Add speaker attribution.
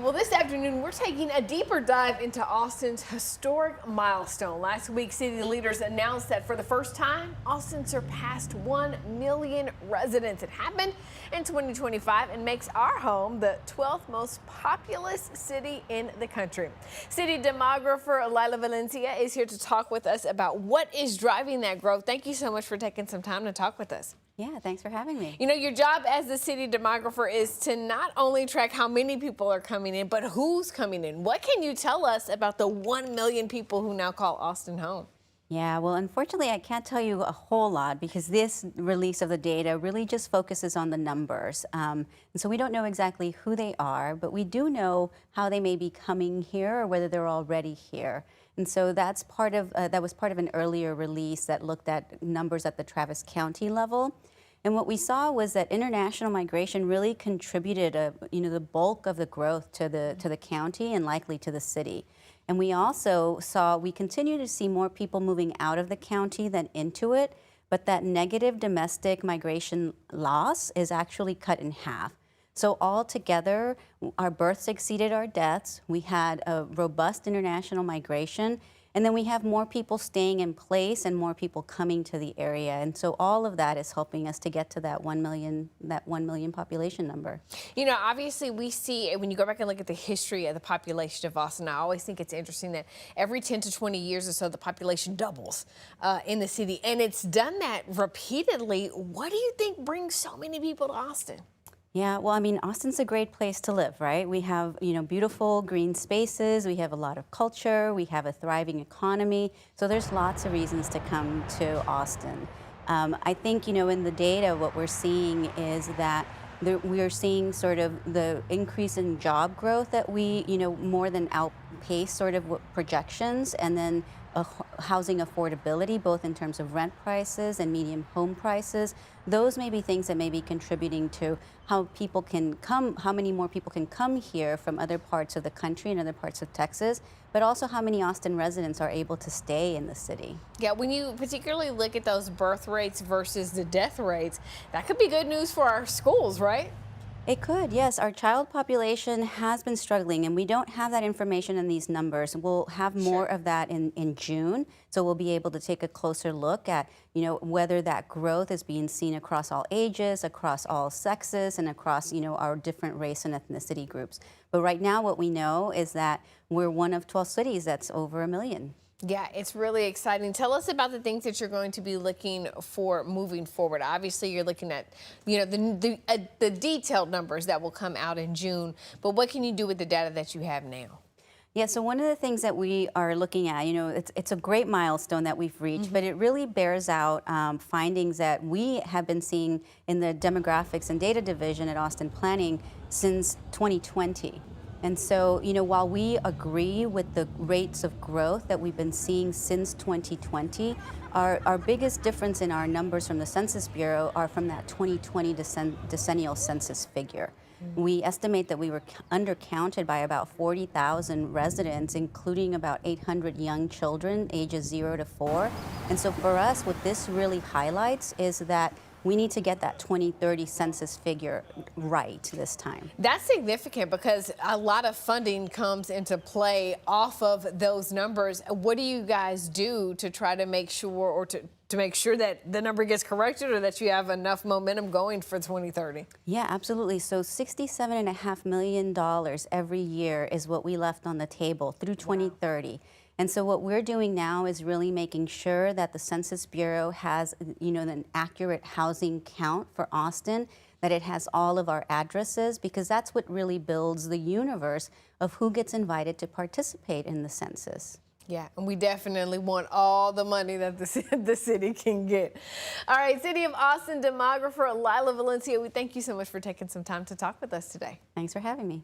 Speaker 1: Well, this afternoon, we're taking a deeper dive into Austin's historic milestone. Last week, city leaders announced that for the first time, Austin surpassed 1 million residents. It happened in 2025 and makes our home the 12th most populous city in the country. City demographer Lila Valencia is here to talk with us about what is driving that growth. Thank you so much for taking some time to talk with us.
Speaker 2: Yeah, thanks for having me.
Speaker 1: You know, your job as the city demographer is to not only track how many people are coming in, but who's coming in. What can you tell us about the 1 million people who now call Austin home?
Speaker 2: Yeah, well, unfortunately, I can't tell you a whole lot because this release of the data really just focuses on the numbers. And so we don't know exactly who they are, but we do know how they may be coming here or whether they're already here. And so that's part of that was part of an earlier release that looked at numbers at the Travis County level. And what we saw was that international migration really contributed the bulk of the growth to the county and likely to the city. And we also we continue to see more people moving out of the county than into it, but that negative domestic migration loss is actually cut in half. So altogether, our births exceeded our deaths. We had a robust international migration. And then we have more people staying in place and more people coming to the area. And so all of that is helping us to get to that 1 million population number.
Speaker 1: You know, obviously we see, when you go back and look at the history of the population of Austin, I always think it's interesting that every 10 to 20 years or so, the population doubles in the city. And it's done that repeatedly. What do you think brings so many people to Austin?
Speaker 2: Yeah, well, I mean, Austin's a great place to live, right? We have, beautiful green spaces. We have a lot of culture. We have a thriving economy. So there's lots of reasons to come to Austin. I think, in the data, what we're seeing is that we are seeing sort of the increase in job growth that we, more than outpace sort of projections, and then housing affordability, both in terms of rent prices and median home prices. Those may be things that may be contributing to how people can come, how many more people can come here from other parts of the country and other parts of Texas, but also how many Austin residents are able to stay in the city.
Speaker 1: Yeah, when you particularly look at those birth rates versus the death rates, that could be good news for our schools, right?
Speaker 2: It could, yes. Our child population has been struggling, and we don't have that information in these numbers. We'll have more of that in June, so we'll be able to take a closer look at, whether that growth is being seen across all ages, across all sexes, and across, our different race and ethnicity groups. But right now, what we know is that we're one of 12 cities that's over 1 million.
Speaker 1: Yeah, it's really exciting. Tell us about the things that you're going to be looking for moving forward. Obviously, you're looking at, the detailed numbers that will come out in June. But what can you do with the data that you have now?
Speaker 2: Yeah, so one of the things that we are looking at, it's a great milestone that we've reached, but it really bears out findings that we have been seeing in the demographics and data division at Austin Planning since 2020. And so, while we agree with the rates of growth that we've been seeing since 2020, our biggest difference in our numbers from the Census Bureau are from that 2020 decennial census figure. We estimate that we were undercounted by about 40,000 residents, including about 800 young children, ages 0 to 4. And so for us, what this really highlights is that we need to get that 2030 census figure right this time.
Speaker 1: That's significant because a lot of funding comes into play off of those numbers. What do you guys do to try to make sure, or to make sure that the number gets corrected, or that you have enough momentum going for 2030?
Speaker 2: Yeah, absolutely. So $67.5 million every year is what we left on the table through 2030. Wow. And so what we're doing now is really making sure that the Census Bureau has, an accurate housing count for Austin, that it has all of our addresses, because that's what really builds the universe of who gets invited to participate in the census.
Speaker 1: Yeah, and we definitely want all the money that the city can get. All right, City of Austin demographer Lila Valencia, we thank you so much for taking some time to talk with us today.
Speaker 2: Thanks for having me.